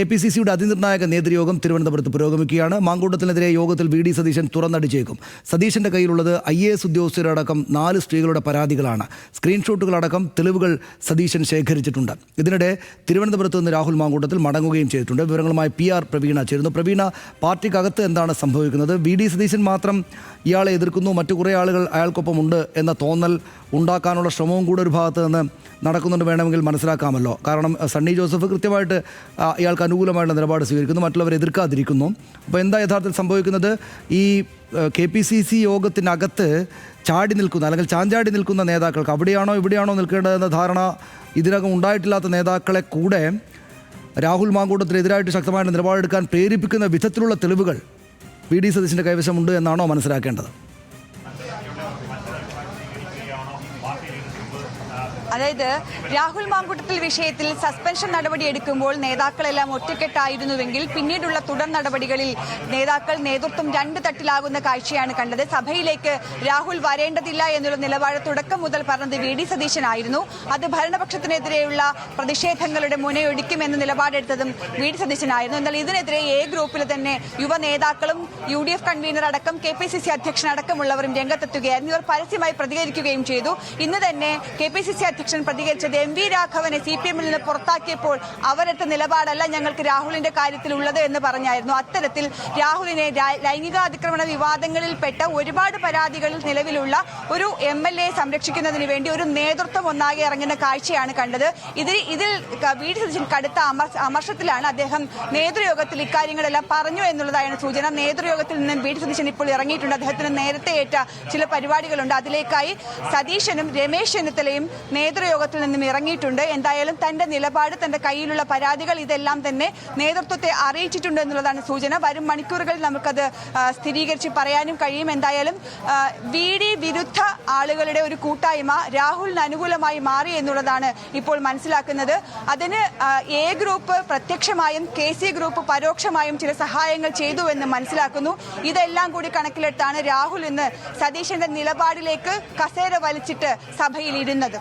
കെപിസിസിയുടെ അതിനിർണായക നേതൃയോഗം തിരുവനന്തപുരത്ത് പുരോഗമിക്കുകയാണ്. മാങ്കൂട്ടത്തിനെതിരെ യോഗത്തിൽ വി.ഡി. സതീശൻ തുറന്നടിച്ചേക്കും. സതീശന്റെ കയ്യിലുള്ളത് IAS ഉദ്യോഗസ്ഥരടക്കം 4 സ്ത്രീകളുടെ പരാതികളാണ്. സ്ക്രീൻഷോട്ടുകളടക്കം തെളിവുകൾ സതീശൻ ശേഖരിച്ചിട്ടുണ്ട്. ഇതിനിടെ തിരുവനന്തപുരത്ത് നിന്ന് രാഹുൽ മാങ്കൂട്ടത്തിൽ മടങ്ങുകയും ചെയ്തിട്ടുണ്ട്. വിവരങ്ങളുമായി PR പ്രവീണ ചേരുന്നു. പ്രവീണ, പാർട്ടിക്കകത്ത് എന്താണ് സംഭവിക്കുന്നത്? വി.ഡി. സതീശൻ മാത്രം ഇയാളെ എതിർക്കുന്നു, മറ്റു കുറേ ആളുകൾ അയാൾക്കൊപ്പമുണ്ട് എന്ന തോന്നൽ ഉണ്ടാക്കാനുള്ള ശ്രമവും കൂടെ ഒരു ഭാഗത്ത് നിന്ന് നടക്കുന്നുണ്ട് വേണമെങ്കിൽ മനസ്സിലാക്കാമല്ലോ. കാരണം സണ്ണി ജോസഫ് കൃത്യമായിട്ട് ഇയാൾക്ക് അനുകൂലമായിട്ടുള്ള നിലപാട് സ്വീകരിക്കുന്നു, മറ്റുള്ളവർ എതിർക്കാതിരിക്കുന്നു. അപ്പോൾ എന്താ യഥാർത്ഥത്തിൽ സംഭവിക്കുന്നത്? ഈ KPCC യോഗത്തിനകത്ത് ചാടി നിൽക്കുന്ന അല്ലെങ്കിൽ ചാഞ്ചാടി നിൽക്കുന്ന നേതാക്കൾക്ക് അവിടെയാണോ ഇവിടെയാണോ നിൽക്കേണ്ടതെന്ന ധാരണ ഇതിനകം ഉണ്ടായിട്ടില്ലാത്ത നേതാക്കളെ കൂടെ രാഹുൽ മാങ്കൂട്ടത്തിനെതിരായിട്ട് ശക്തമായിട്ട് നിലപാടെടുക്കാൻ പ്രേരിപ്പിക്കുന്ന വിധത്തിലുള്ള തെളിവുകൾ വി.ഡി. സതീശൻ്റെ കൈവശമുണ്ട് എന്നാണോ മനസ്സിലാക്കേണ്ടത്? അതായത് രാഹുൽ മാങ്കൂട്ടത്തിൽ വിഷയത്തിൽ സസ്പെൻഷൻ നടപടി എടുക്കുമ്പോൾ നേതാക്കളെല്ലാം ഒറ്റക്കെട്ടായിരുന്നുവെങ്കിൽ പിന്നീടുള്ള തുടർ നടപടികളിൽ നേതൃത്വം 2 തട്ടിലാകുന്ന കാഴ്ചയാണ് കണ്ടത്. സഭയിലേക്ക് രാഹുൽ വരേണ്ടതില്ല എന്നുള്ള നിലപാട് തുടക്കം മുതൽ പറഞ്ഞത് വി.ഡി. സതീശനായിരുന്നു. അത് ഭരണപക്ഷത്തിനെതിരെയുള്ള പ്രതിഷേധങ്ങളുടെ മുനയൊടിക്കുമെന്ന് നിലപാടെടുത്തതും വി.ഡി. സതീശനായിരുന്നു. എന്നാൽ ഇതിനെതിരെ ഗ്രൂപ്പിൽ തന്നെ യുവ നേതാക്കളും UDF കൺവീനർ അടക്കം KPCC അധ്യക്ഷനടക്കമുള്ളവരും രംഗത്തെത്തുകയായിരുന്നു. ഇവർ പരസ്യമായി പ്രതികരിക്കുകയും ചെയ്തു. ഇന്ന് തന്നെ KPCC അധ്യക്ഷൻ പ്രതികരിച്ചത് MV രാഘവനെ CPM-ൽ നിന്ന് പുറത്താക്കിയപ്പോൾ അവരെടുത്ത നിലപാടല്ല ഞങ്ങൾക്ക് രാഹുലിന്റെ കാര്യത്തിൽ ഉള്ളത് എന്ന് പറഞ്ഞായിരുന്നു. അത്തരത്തിൽ രാഹുലിനെ ലൈംഗികാതിക്രമണ വിവാദങ്ങളിൽപ്പെട്ട ഒരുപാട് പരാതികളിൽ നിലവിലുള്ള ഒരു MLA സംരക്ഷിക്കുന്നതിന് വേണ്ടി ഒരു നേതൃത്വം ഒന്നാകെ ഇറങ്ങുന്ന കാഴ്ചയാണ് കണ്ടത്. ഇതിൽ വി.ഡി. സതീശൻ കടുത്ത അമർഷത്തിലാണ്. അദ്ദേഹം നേതൃയോഗത്തിൽ ഇക്കാര്യങ്ങളെല്ലാം പറഞ്ഞു എന്നുള്ളതാണ് സൂചന. നേതൃയോഗത്തിൽ നിന്നും വി.ഡി. സതീശൻ ഇപ്പോൾ ഇറങ്ങിയിട്ടുണ്ട്. അദ്ദേഹത്തിന് നേരത്തെ ഏറ്റ ചില പരിപാടികളുണ്ട്. അതിലേക്കായി സതീശനും രമേശ് ചെന്നിത്തലയും നേതൃയോഗത്തിൽ നിന്നും ഇറങ്ങിയിട്ടുണ്ട്. എന്തായാലും തന്റെ നിലപാട്, തന്റെ കയ്യിലുള്ള പരാതികൾ ഇതെല്ലാം തന്നെ നേതൃത്വത്തെ അറിയിച്ചിട്ടുണ്ട് എന്നുള്ളതാണ് സൂചന. വരും മണിക്കൂറുകളിൽ നമുക്കത് സ്ഥിരീകരിച്ച് പറയാനും കഴിയും. എന്തായാലും വി.ഡി. വിരുദ്ധ ആളുകളുടെ ഒരു കൂട്ടായ്മ രാഹുലിന് അനുകൂലമായി മാറി എന്നുള്ളതാണ് ഇപ്പോൾ മനസ്സിലാക്കുന്നത്. അതിന് ഗ്രൂപ്പ് പ്രത്യക്ഷമായും KC ഗ്രൂപ്പ് പരോക്ഷമായും ചില സഹായങ്ങൾ ചെയ്തു എന്ന് മനസ്സിലാക്കുന്നു. ഇതെല്ലാം കൂടി കണക്കിലെടുത്താണ് രാഹുൽ ഇന്ന് സതീശന്റെ നിലപാടിലേക്ക് കസേര വലിച്ചിട്ട് സഭയിൽ ഇരുന്നത്.